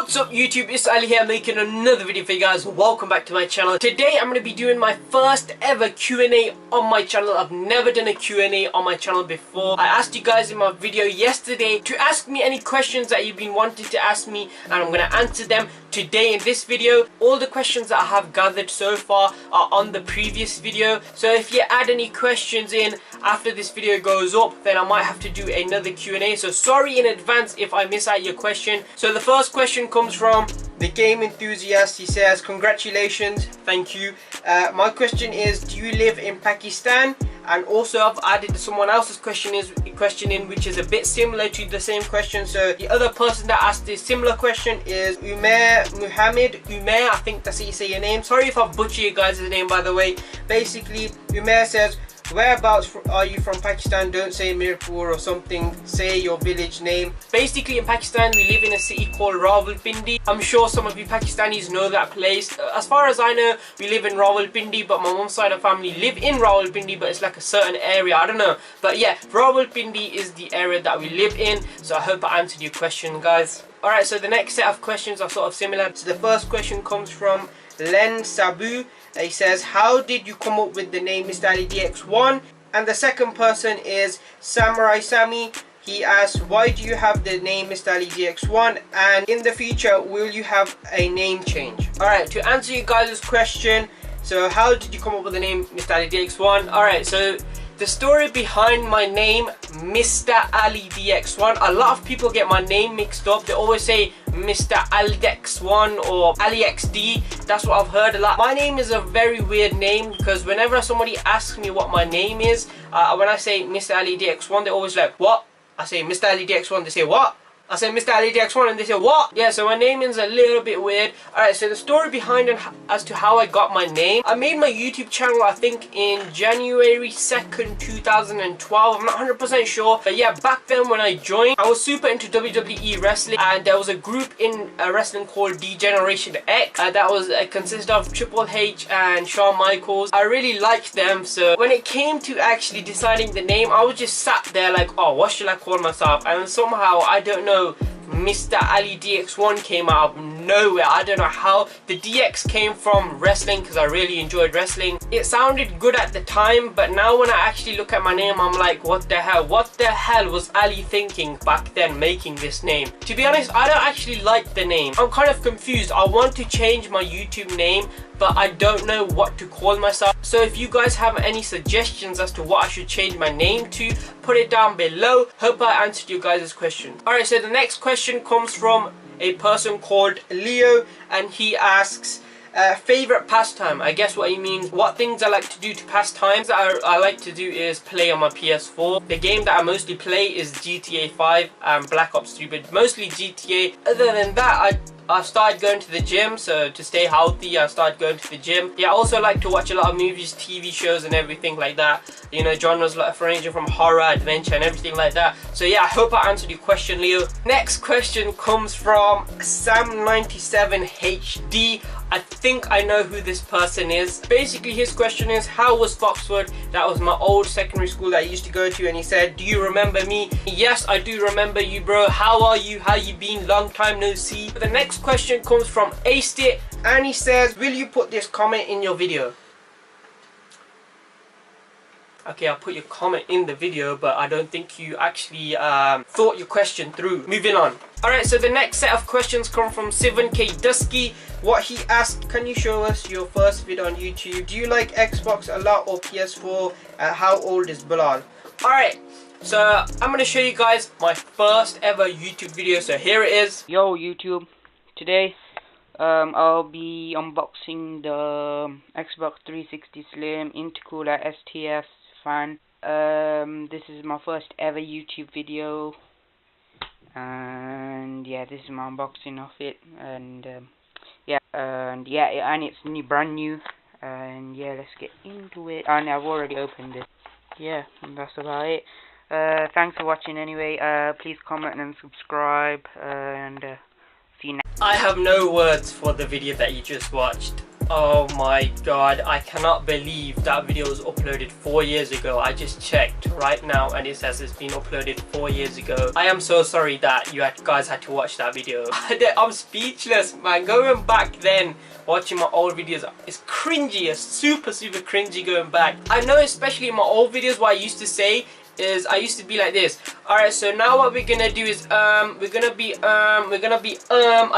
What's up YouTube, it's Ali here making another video for you guys. Welcome back to my channel. Today I'm going to be doing my first ever Q&A on my channel. I've never done a Q&A on my channel before. I asked you guys in my video yesterday to ask me any questions that you've been wanting to ask me, and I'm going to answer them today in this video. All the questions that I have gathered so far are on the previous video, so if you add any questions in after this video goes up, then I might have to do another Q&A, so sorry in advance if I miss out your question. So the first question comes from the game enthusiast. He says, congratulations, thank you. My question is, do you live in Pakistan? And also I've added someone else's question in which is a bit similar to the same question. So the other person that asked this similar question is Umair Muhammad. Umair, I think that's how you say your name. Sorry if I butcher you guys' name, by the way. Basically, Umair says, whereabouts are you from Pakistan? Don't say Mirpur or something, say your village name. Basically in Pakistan we live in a city called Rawalpindi. I'm sure some of you Pakistanis know that place. As far as I know, we live in Rawalpindi, but my mom's side of family live in Rawalpindi, but it's like a certain area, I don't know. But yeah, Rawalpindi is the area that we live in. So I hope I answered your question, guys. Alright, so the next set of questions are sort of similar. So the first question comes from Len Sabu. He says, how did you come up with the name Mr. Ali DX1? And the second person is Samurai Sammy. He asks, why do you have the name Mr. Ali DX1? And in the future, will you have a name change? Alright, to answer you guys' question, so how did you come up with the name Mr. Ali DX1? Alright, so the story behind my name Mr. Ali DX1, a lot of people get my name mixed up. They always say Mr. Ali DX1 or Ali XD. That's what I've heard a lot. My name is a very weird name because whenever somebody asks me what my name is, when I say Mr. Ali DX1, they're always like, what? I say Mr. Ali DX1, they say what? I say Mr. Ali DX1 and they say what? Yeah, so my name is a little bit weird. Alright, so the story behind it as to how I got my name. I made my YouTube channel I think in January 2nd, 2012. I'm not 100% sure. But yeah, back then when I joined, I was super into WWE wrestling, and there was a group in wrestling called D-Generation X that was consisted of Triple H and Shawn Michaels. I really liked them, so when it came to actually deciding the name, I was just sat there like, oh, what should I call myself? And somehow, I don't know, Mr. Ali DX1 came out of nowhere. I don't know how. The DX came from wrestling because I really enjoyed wrestling. It sounded good at the time, but now when I actually look at my name, I'm like, what the hell? What the hell was Ali thinking back then making this name? To be honest, I don't actually like the name. I'm kind of confused. I want to change my YouTube name, but I don't know what to call myself. So if you guys have any suggestions as to what I should change my name to, put it down below. Hope I answered you guys' question. Alright, so the next question comes from a person called Leo, and he asks, favorite pastime. I guess what he means, what things I like to do to pass times. I like to do is play on my PS4. The game that I mostly play is GTA 5 and Black Ops 3, but mostly GTA. Other than that, I started going to the gym, so to stay healthy I started going to the gym. Yeah, I also like to watch a lot of movies, TV shows and everything like that. You know, genres like ranging from horror, adventure and everything like that. So yeah, I hope I answered your question, Leo. Next question comes from Sam97HD. I think I know who this person is. Basically his question is, how was Foxford? That was my old secondary school that I used to go to, and he said, do you remember me? Yes, I do remember you, bro. How are you? How you been? Long time no see. The next question comes from Aced It, and he says, will you put this comment in your video? Okay, I'll put your comment in the video, but I don't think you actually thought your question through. Moving on. Alright, so the next set of questions come from 7K Dusky. What he asked, can you show us your first video on YouTube? Do you like Xbox a lot or PS4? How old is Bilal? Alright, so I'm going to show you guys my first ever YouTube video. So here it is. Yo YouTube, today I'll be unboxing the Xbox 360 Slim Intercooler STS fan. This is my first ever YouTube video, and yeah, this is my unboxing of it, and it's brand new, and yeah, let's get into it. And I've already opened it. Yeah, and that's about it. Thanks for watching anyway. Please comment and subscribe, and see you next. I have no words for the video that you just watched. Oh my god, I cannot believe that video was uploaded 4 years ago. I just checked right now and it says it's been uploaded 4 years ago. I am so sorry that you guys had to watch that video. I'm speechless, man. Going back then, watching my old videos, it's cringy. It's super cringy going back. I know, especially in my old videos, what I used to say is I used to be like this. Alright, so now what we're gonna do is I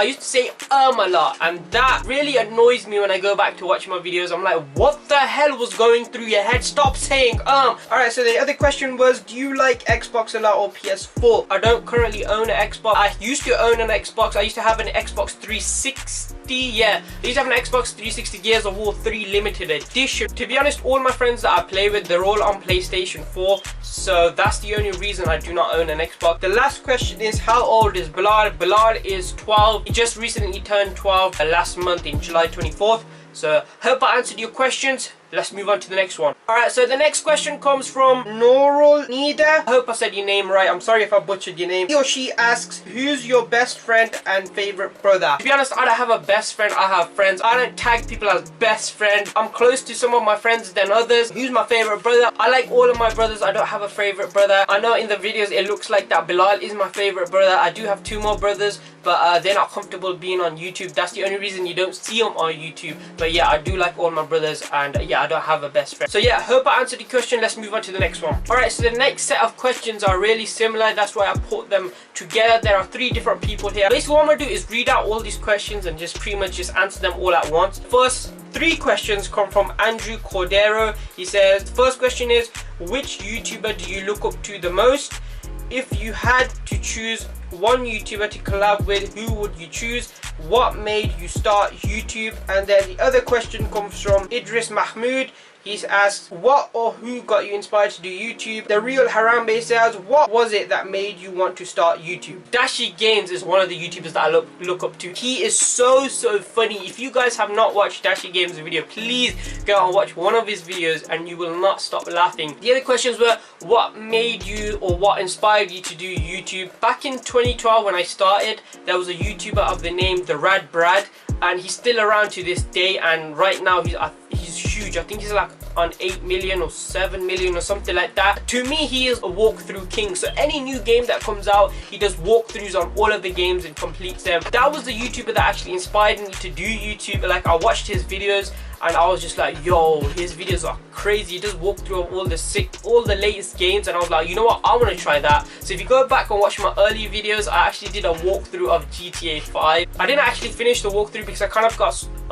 used to say a lot, and that really annoys me when I go back to watch my videos. I'm like, what the hell was going through your head? Stop saying Alright, so the other question was, do you like Xbox a lot or PS4? I don't currently own an Xbox. I used to own an Xbox. I used to have an Xbox 360. Yeah, I used to have an Xbox 360 Gears of War 3 limited edition. To be honest, all my friends that I play with, they're all on PlayStation 4, so that's the only reason I do not own an Xbox. The last question is, how old is Bilal? Bilal is 12. He just recently turned 12 last month in July 24th. So hope I answered your questions. Let's move on to the next one. Alright, so the next question comes from Norol Nida. I hope I said your name right. I'm sorry if I butchered your name. He or she asks, who's your best friend and favorite brother? To be honest, I don't have a best friend. I have friends. I don't tag people as best friend. I'm close to some of my friends than others. Who's my favorite brother? I like all of my brothers. I don't have a favorite brother. I know in the videos it looks like that Bilal is my favorite brother. I do have 2 more brothers, but they're not comfortable being on YouTube. That's the only reason you don't see them on YouTube. But yeah, I do like all my brothers, and yeah, I don't have a best friend. So yeah, hope I answered the question. Let's move on to the next one. Alright, so the next set of questions are really similar. That's why I put them together. There are 3 different people here. Basically what I'm going to do is read out all these questions and just pretty much just answer them all at once. First 3 questions come from Andrew Cordero. He says, the first question is, which YouTuber do you look up to the most? If you had to choose one YouTuber to collab with, who would you choose? What made you start YouTube? And then the other question comes from Idris Mahmood. He's asked, what or who got you inspired to do YouTube? The Real Harambe says, what was it that made you want to start YouTube? Dashi Games is one of the YouTubers that I look up to. He is so funny. If you guys have not watched Dashi Games' video, please go and watch one of his videos and you will not stop laughing. The other questions were, what made you or what inspired you to do YouTube? Back in 2012 when I started, there was a YouTuber of the name The Rad Brad, and he's still around to this day, and right now he's huge. I think he's like on 8 million or 7 million or something like that. To me, he is a walkthrough king. So any new game that comes out, he does walkthroughs on all of the games and completes them. That was the YouTuber that actually inspired me to do YouTube. Like, I watched his videos and I was just like, yo, his videos are crazy. He does walkthrough of all the latest games, and I was like, you know what, I want to try that. So if you go back and watch my early videos, I actually did a walkthrough of GTA 5. I didn't actually finish the walkthrough because I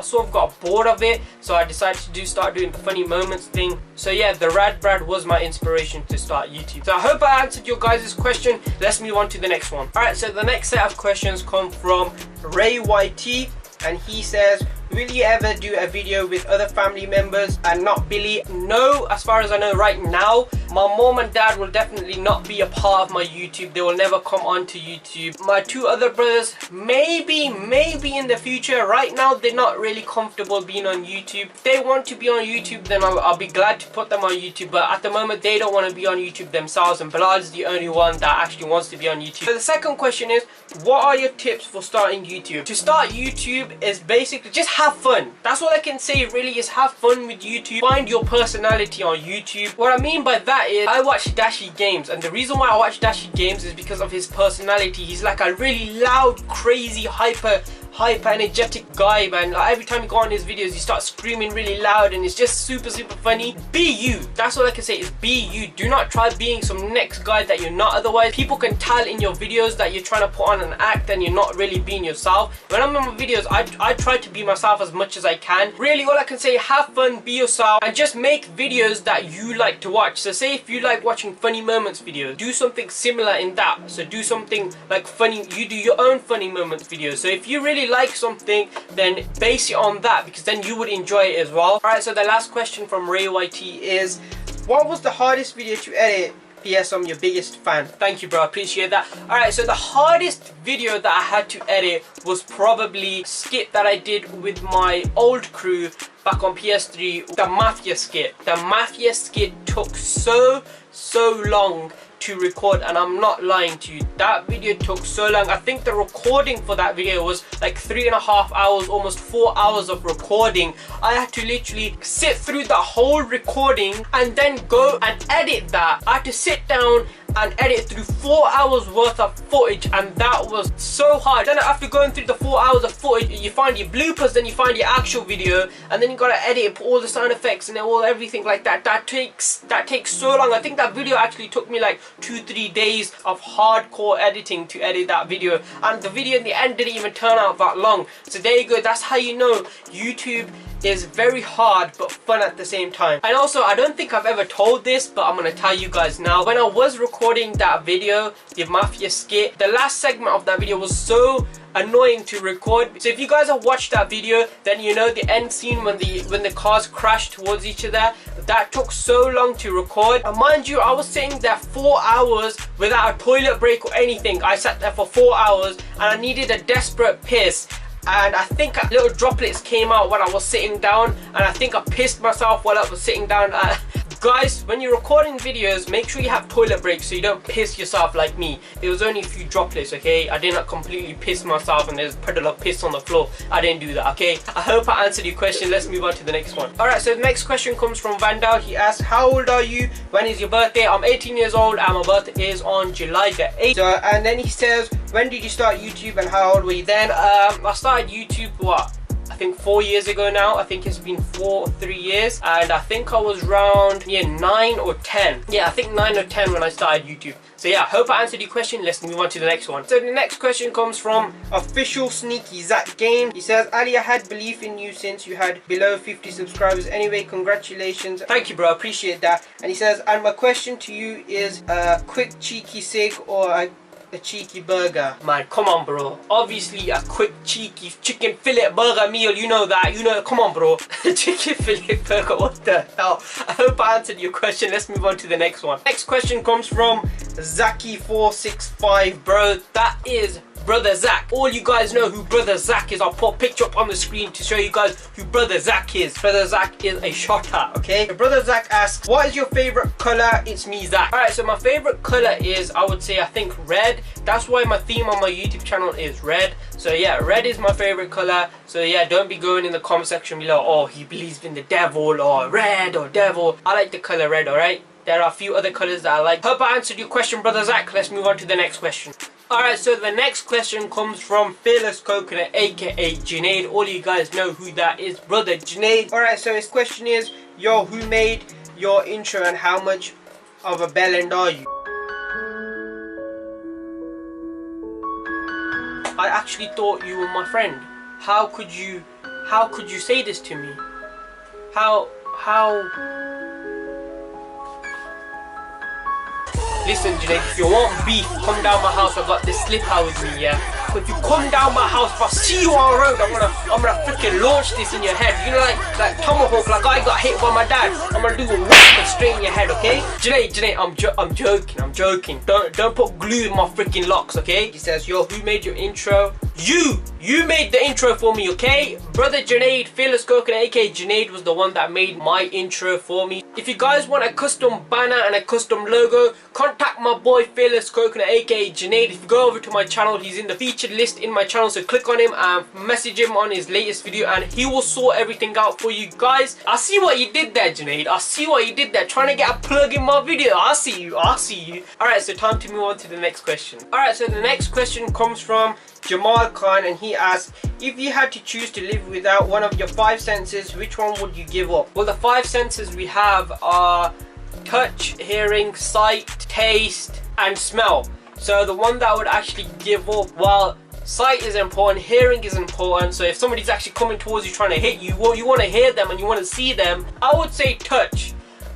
sort of got bored of it, so I decided to start doing the funny moments thing. So yeah, the Rad Brad was my inspiration to start YouTube. So I hope I answered your guys' question. Let's move on to the next one. Alright, so the next set of questions come from RayYT, and he says, will you ever do a video with other family members and not Billy? No, as far as I know right now, my mom and dad will definitely not be a part of my YouTube. They will never come onto YouTube. My 2 other brothers, maybe in the future. Right now, they're not really comfortable being on YouTube. If they want to be on YouTube, then I'll be glad to put them on YouTube. But at the moment, they don't want to be on YouTube themselves, and Bilal is the only one that actually wants to be on YouTube. So the second question is, what are your tips for starting YouTube? To start YouTube is basically just have fun. That's all I can say really, is have fun with YouTube. Find your personality on YouTube. What I mean by that is, I watch Dashi Games, and the reason why I watch Dashi Games is because of his personality. He's like a really loud, crazy, hyper energetic guy, man. Like, every time you go on his videos, you start screaming really loud, and it's just super funny. Be you. That's all I can say, is be you. Do not try being some next guy that you're not. Otherwise, people can tell in your videos that you're trying to put on an act and you're not really being yourself. When I'm in my videos, I try to be myself as much as I can. Really, all I can say, have fun, be yourself, and just make videos that you like to watch. So say if you like watching funny moments videos, do something similar in that. So do something like funny, you do your own funny moments videos. So if you really like something, then base it on that, because then you would enjoy it as well. Alright, so the last question from RayYT is, what was the hardest video to edit? PS, I'm your biggest fan. Thank you, bro, I appreciate that. Alright, so the hardest video that I had to edit was probably a skit that I did with my old crew back on PS3, the Mafia skit. The Mafia skit took so long to record, and I'm not lying to you, that video took so long. I think the recording for that video was like 3.5 hours, almost 4 hours of recording. I had to literally sit through the whole recording and then go and edit that. I had to sit down and edit through 4 hours worth of footage, and that was so hard. Then after going through the 4 hours of footage, you find your bloopers, then you find your actual video, and then you gotta edit and put all the sound effects and everything like that. That takes so long. I think that video actually took me like 2-3 days of hardcore editing to edit that video, and the video in the end didn't even turn out that long. So there you go, that's how you know YouTube is very hard but fun at the same time. And also, I don't think I've ever told this, but I'm gonna tell you guys now. When I was recording that video, the Mafia skit, the last segment of that video was so annoying to record. So if you guys have watched that video, then you know the end scene when the cars crash towards each other, that took so long to record. And mind you, I was sitting there 4 hours without a toilet break or anything. I sat there for 4 hours and I needed a desperate piss, and I think little droplets came out when I was sitting down, and I think I pissed myself while I was sitting down. Guys, when you're recording videos, make sure you have toilet breaks so you don't piss yourself like me. It was only a few droplets, okay? I did not completely piss myself and there's a puddle of piss on the floor. I didn't do that, okay? I hope I answered your question. Let's move on to the next one. Alright, so the next question comes from Vandal. He asks, how old are you? When is your birthday? I'm 18 years old and my birthday is on July the 8th. So, and then he says, when did you start YouTube and how old were you then? I started YouTube, what? I think 4 years ago now. I think it's been 3 years, and I think I was around 9 or 10. Yeah, I think 9 or 10 when I started YouTube. So yeah, hope I answered your question. Let's move on to the next one. So the next question comes from official sneaky Zack Game. He says, Ali, I had belief in you since you had below 50 subscribers. Anyway, congratulations. Thank you, bro, appreciate that. And he says, and my question to you is a quick cheeky cig or a cheeky burger? Man, come on, bro. Obviously a quick cheeky chicken fillet burger meal, you know that, you know. Come on, bro. Chicken fillet burger, what the hell? I hope I answered your question. Let's move on to the next one. Next question comes from Zacky465. Bro, that is Brother Zack. All you guys know who Brother Zack is. I'll put a picture up on the screen to show you guys who Brother Zack is. Brother Zack is a shotter, okay? So Brother Zack asks, what is your favorite color? It's me, Zack. Alright, so my favorite color is, I would say, I think red. That's why my theme on my YouTube channel is red. So yeah, red is my favorite color. So yeah, don't be going in the comment section below, oh, he believes in the devil, or red, or devil. I like the color red, alright? There are a few other colors that I like. Hope I answered your question, Brother Zack. Let's move on to the next question. Alright, so the next question comes from Fearless Coconut, aka JackGameHD. All you guys know who that is, Brother JackGameHD. Alright, so his question is, yo, who made your intro and how much of a bellend are you? I actually thought you were my friend. How could you say this to me? How? Listen, JackGameHD, if you want beef, come down my house. I've got this slipper with me, yeah? But if you come down my house, if I see you on the road, I'm gonna freaking launch this in your head. You know, like tomahawk, like I got hit by my dad. I'm gonna do a whack straight in your head, okay? JackGameHD, I'm joking. Don't put glue in my freaking locks, okay? He says, yo, who made your intro? You made the intro for me, okay? Brother JackGameHD, Fearless Coconut, aka JackGameHD, was the one that made my intro for me. If you guys want a custom banner and a custom logo, contact my boy Fearless Coconut, aka JackGameHD. If you go over to my channel, he's in the featured list in my channel, so click on him and message him on his latest video and he will sort everything out for you guys. I see what you did there, JackGameHD. I see what you did there, trying to get a plug in my video. I see you. Alright, so time to move on to the next question. Alright, so the next question comes from Jamal Khan, and he asks, if you had to choose to live without one of your 5 senses, which one would you give up? Well, the 5 senses we have are touch, hearing, sight, taste, and smell. So the one that I would actually give up, well, sight is important, hearing is important. So if somebody's actually coming towards you trying to hit you, well, you want to hear them and you want to see them. I would say touch,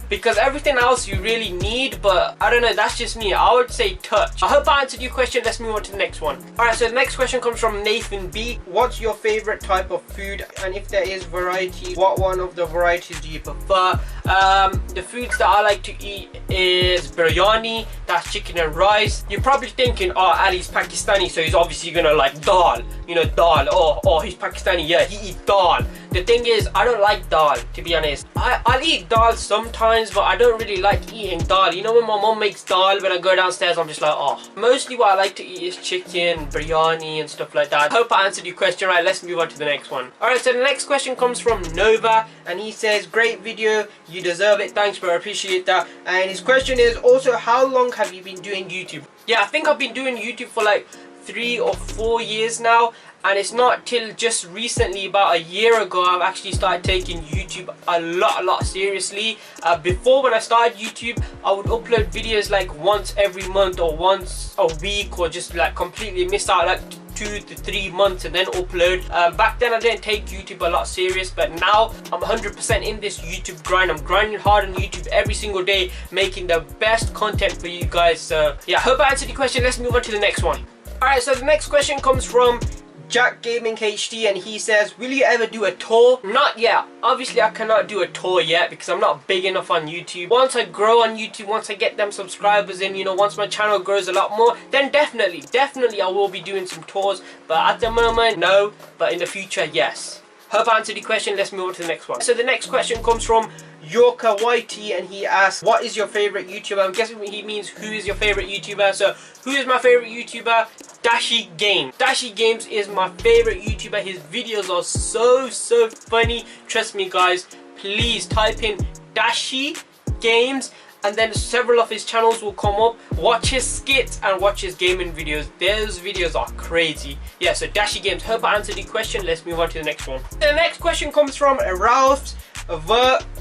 because everything else you really need, but I don't know, that's just me. I would say touch. I hope I answered your question. Let's move on to the next one. Alright, so the next question comes from Nathan B. What's your favorite type of food? And if there is variety, what one of the varieties do you prefer? The foods that I like to eat is biryani, that's chicken and rice. You're probably thinking, oh, Ali's Pakistani, so he's obviously gonna like dal. You know, dal. Oh, he's Pakistani, yeah, he eats dal. the thing is, I don't like dal, to be honest. I'll eat dal sometimes, but I don't really like eating dal. You know, when my mom makes dal, when I go downstairs, I'm just like, oh. Mostly what I like to eat is chicken, biryani and stuff like that. I hope I answered your question right. Let's move on to the next one. Alright, so the next question comes from Nova, and he says, great video, you deserve it, thanks bro, I appreciate that. And his question is also, how long have you been doing YouTube? Yeah, I think I've been doing YouTube for like 3 or 4 years now, and it's not till just recently, about a year ago, I've actually started taking YouTube a lot seriously. Before, when I started YouTube, I would upload videos like once every month or once a week, or just like completely miss out like 2 to 3 months and then upload. Back then I didn't take YouTube a lot serious, but now I'm 100% in this YouTube grind. I'm grinding hard on YouTube every single day, making the best content for you guys. So yeah, hope I answered your question. Let's move on to the next one. Alright, so the next question comes from JackGameHD, and he says, will you ever do a tour? Not yet. Obviously I cannot do a tour yet because I'm not big enough on YouTube. Once I grow on YouTube, once I get them subscribers in, you know, once my channel grows a lot more, then definitely I will be doing some tours. But at the moment, no. But in the future, yes. Hope I answered the question. Let's move on to the next one. So the next question comes from YorkerYT, and he asks, what is your favorite YouTuber? I'm guessing he means who is your favorite YouTuber. So who is my favorite YouTuber? Dashi Games. Dashi Games is my favorite YouTuber. His videos are so funny. Trust me guys, please type in Dashi Games and then several of his channels will come up. Watch his skits and watch his gaming videos. Those videos are crazy. Yeah, so Dashi Games. Hope I answered the question. Let's move on to the next one. The next question comes from Ralph Steens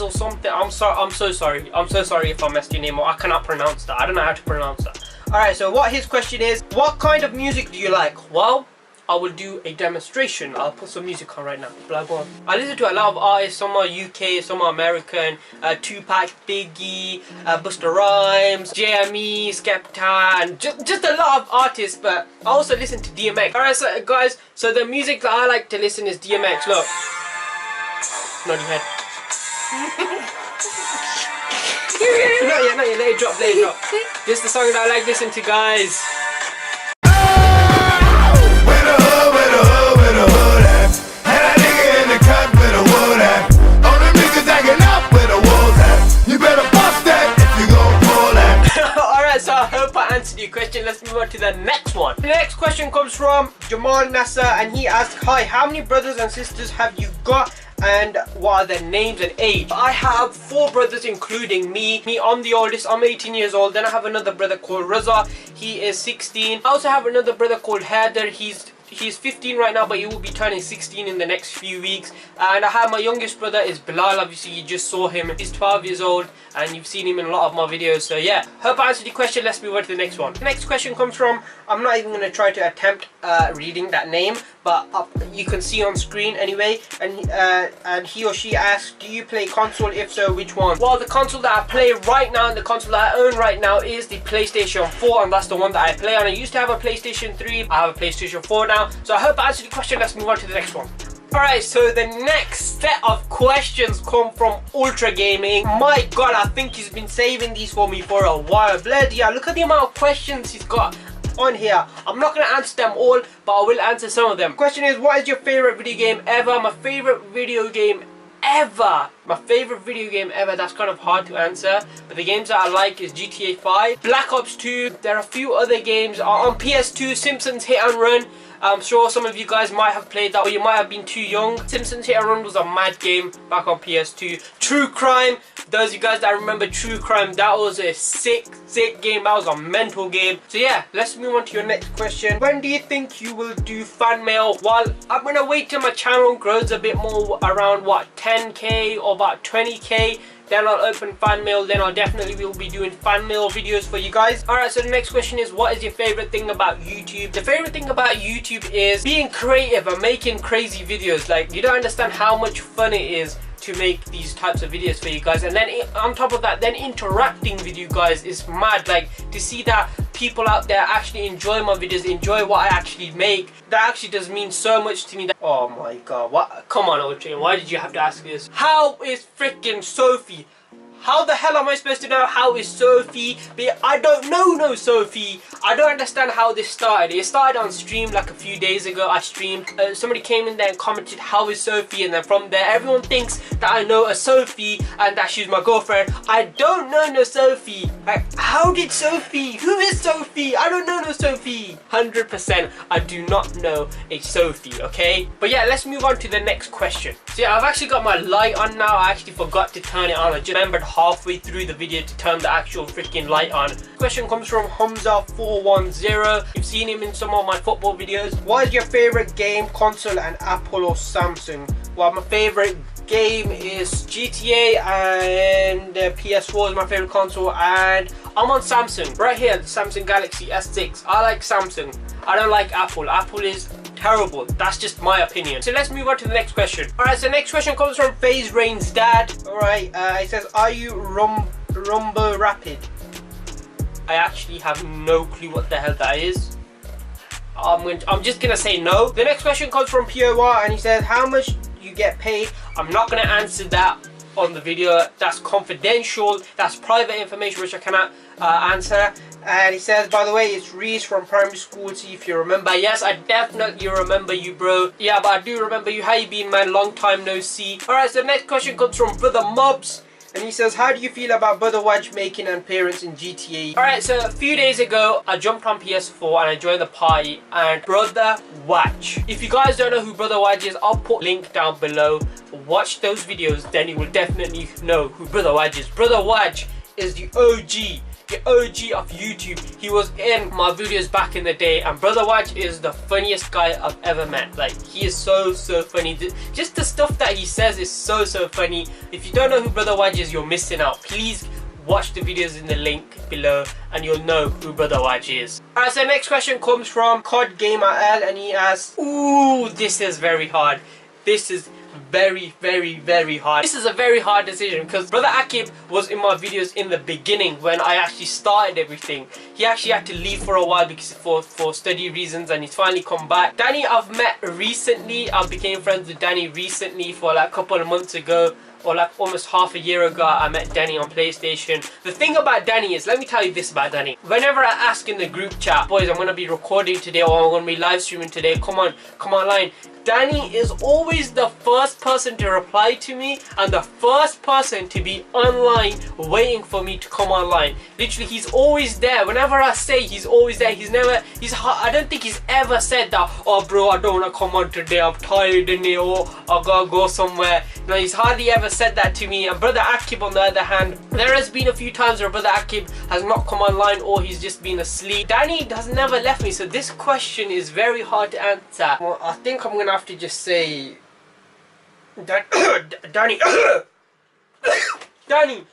or something. I'm so sorry if I messed your name up. I cannot pronounce that. I don't know how to pronounce that. Alright, so what his question is, what kind of music do you like? Well, I will do a demonstration. I'll put some music on right now. Go on. I listen to a lot of artists. Some are UK, some are American. Tupac, Biggie, Busta Rhymes, JME, Skepta, and just a lot of artists. But I also listen to DMX. Alright, so guys, so the music that I like to listen is DMX. Look, nod your head. Not yet. Let it drop. This is the song that I like listening to, guys. Your question. Let's move on to the next one. The next question comes from JamalNASA, and he asks, hi, how many brothers and sisters have you got, and what are their names and age? I have 4 brothers including me. I'm the oldest. I'm 18 years old. Then I have another brother called Raza. He is 16. I also have another brother called Haider. He's 15 right now, but he will be turning 16 in the next few weeks. And I have my youngest brother is Bilal. Obviously you just saw him. He's 12 years old and you've seen him in a lot of my videos. So yeah, hope I answered your question. Let's move on to the next one. The next question comes from, I'm not even going to try to attempt reading that name, but you can see on screen anyway. And he or she asks, do you play console? If so, which one? Well, the console that I play right now and the console that I own right now is the PlayStation 4, and that's the one that I play on. I used to have a PlayStation 3. I have a PlayStation 4 now. So I hope I answered the question. Let's move on to the next one. Alright, so the next set of questions come from Ultra Gaming. My god, I think he's been saving these for me for a while. Bloody hell, look at the amount of questions he's got on here. I'm not going to answer them all, but I will answer some of them. Question is, what is your favorite video game ever? My favorite video game ever. My favorite video game ever, that's kind of hard to answer, but the games that I like is GTA 5, Black Ops 2. There are a few other games on PS2, Simpsons Hit and Run. I'm sure some of you guys might have played that, or you might have been too young. Simpsons Hit and Run was a mad game back on PS2. True Crime, those of you guys that remember True Crime, that was a sick game. That was a mental game. So yeah, let's move on to your next question. When do you think you will do fan mail? Well, I'm gonna wait till my channel grows a bit more, around what, 10k or about 20k. Then I'll open fan mail. Then I'll definitely will be doing fan mail videos for you guys. Alright, so the next question is, what is your favorite thing about YouTube? The favorite thing about YouTube is being creative and making crazy videos. Like, you don't understand how much fun it is to make these types of videos for you guys, and then on top of that, then interacting with you guys is mad. Like, to see that people out there actually enjoy my videos, enjoy what I actually make, that actually does mean so much to me. That, oh my god, what? Come on, OJ, why did you have to ask this? How is freaking Sophie? How the hell am I supposed to know how is Sophie? But I don't know no Sophie. I don't understand how this started. It started on stream like a few days ago. I streamed. Somebody came in there and commented, how is Sophie? And then from there, everyone thinks that I know a Sophie and that she's my girlfriend. I don't know no Sophie. Like, how did Sophie? Who is Sophie? I don't know no Sophie. 100% I do not know a Sophie, okay? But yeah, let's move on to the next question. So yeah, I've actually got my light on now. I actually forgot to turn it on. I just remembered halfway through the video to turn the actual freaking light on. Question comes from Hamza410. You've seen him in some of my football videos. What is your favorite game console, and Apple or Samsung? Well, my favorite game is GTA, and PS4 is my favorite console, and I'm on Samsung right here, the Samsung Galaxy S6. I like Samsung. I don't like Apple. Apple is terrible. That's just my opinion. So let's move on to the next question. Alright, so the next question comes from FaZe Rain's dad. Alright, it says, are you Rum Rumble Rapid? I actually have no clue what the hell that is. I'm just gonna say no. The next question comes from POR, and he says, how much you get paid? I'm not gonna answer that on the video. That's confidential. That's private information which I cannot answer. And he says, by the way, it's Reese from primary school. See if you remember. Yes, I definitely remember you, bro. Yeah, but I do remember you. How you been, man? Long time no see. Alright, so the next question comes from Brother Mobs, and he says, how do you feel about Brother Waj making an appearance in GTA? Alright, so a few days ago, I jumped on PS4 and I joined the party, and Brother Waj. If you guys don't know who Brother Waj is, I'll put a link down below. Watch those videos, then you will definitely know who Brother Waj is. Brother Waj is the OG. The OG of YouTube. He was in my videos back in the day, and Brother Waj is the funniest guy I've ever met. Like, he is so funny. Just the stuff that he says is so funny. If you don't know who Brother Waj is, you're missing out. Please watch the videos in the link below and you'll know who Brother Waj is. Alright, so next question comes from COD Gamer L, and he asks, ooh, this is very hard. This is very hard. This is a very hard decision because Brother Akib was in my videos in the beginning when I actually started everything. He actually had to leave for a while because for study reasons, and he's finally come back. Danny I've met recently. I became friends with Danny recently for like a couple of months ago, or like almost half a year ago. I met Danny on PlayStation. The thing about Danny is, let me tell you this about Danny. Whenever I ask in the group chat, boys, I'm gonna be recording today or I'm gonna be live streaming today, come online. Danny is always the first person to reply to me and the first person to be online waiting for me to come online. Literally, he's always there. Whenever I say, he's always there. I don't think he's ever said that, oh bro, I don't want to come on today, I'm tired in it, or I gotta go somewhere. No, he's hardly ever said that to me. And Brother Akib, on the other hand, there has been a few times where Brother Akib has not come online or he's just been asleep. Danny has never left me, so this question is very hard to answer. Well, I think I'm gonna have to just say Danny. Danny.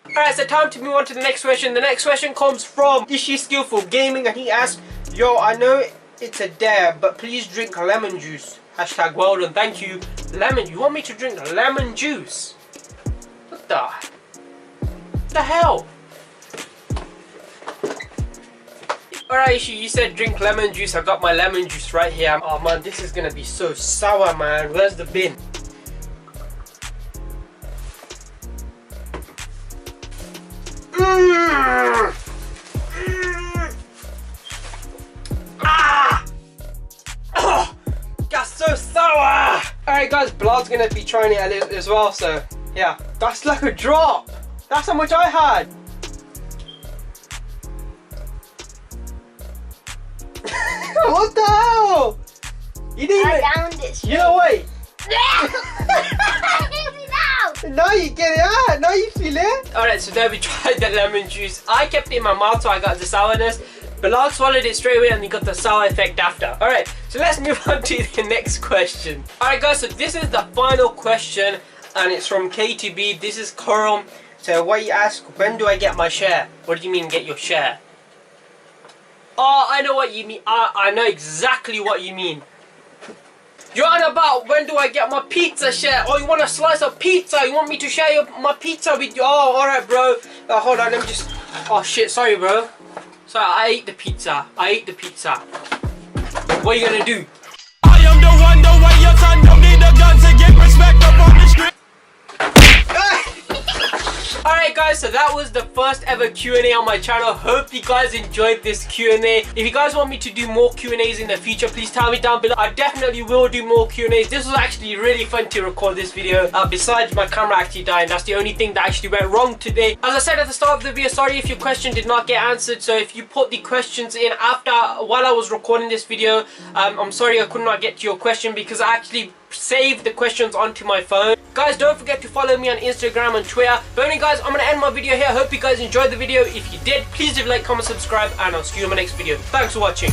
Alright, so time to move on to the next question. The next question comes from Ishi Skillful Gaming, and he asks, yo, I know it's a dare, but please drink lemon juice. Hashtag well done. Thank you. Lemon. You want me to drink lemon juice? What the hell? Alright, Ishi, you said drink lemon juice. I got my lemon juice right here. Oh man, this is gonna be so sour, man. Where's the bin? That's so sour! Alright guys, Bilal's gonna be trying it as well, so yeah. That's like a drop! That's how much I had! What the hell? You didn't even... I found it. You know, wait. Now you get it out. Now you feel it. Alright, so there we tried the lemon juice. I kept it in my mouth so I got the sourness. Bilal swallowed it straight away and he got the sour effect after. Alright, so let's move on to the next question. Alright guys, so this is the final question and it's from K2B. This is Quorum. So what you ask, when do I get my share? What do you mean get your share? Oh, I know what you mean. I know exactly what you mean. You're on about when do I get my pizza share? Oh, you want a slice of pizza? You want me to share my pizza with you? Oh, alright bro. Hold on, let me just... Oh shit, sorry bro. Sorry, I ate the pizza. What are you gonna do? I am the one, the way your son don't need a gun to get respect up on the street. Alright guys, so that was the first ever Q&A on my channel. Hope you guys enjoyed this Q&A. If you guys want me to do more Q&As in the future, please tell me down below. I definitely will do more Q&As. This was actually really fun to record this video. Besides my camera actually dying, that's the only thing that actually went wrong today. As I said at the start of the video, sorry if your question did not get answered. So if you put the questions in while I was recording this video, I'm sorry I could not get to your question because I actually saved the questions onto my phone. Guys, don't forget to follow me on Instagram and Twitter. But anyway guys, I'm gonna end my video here. Hope you guys enjoyed the video. If you did, please leave a like, comment, subscribe, and I'll see you in my next video. Thanks for watching.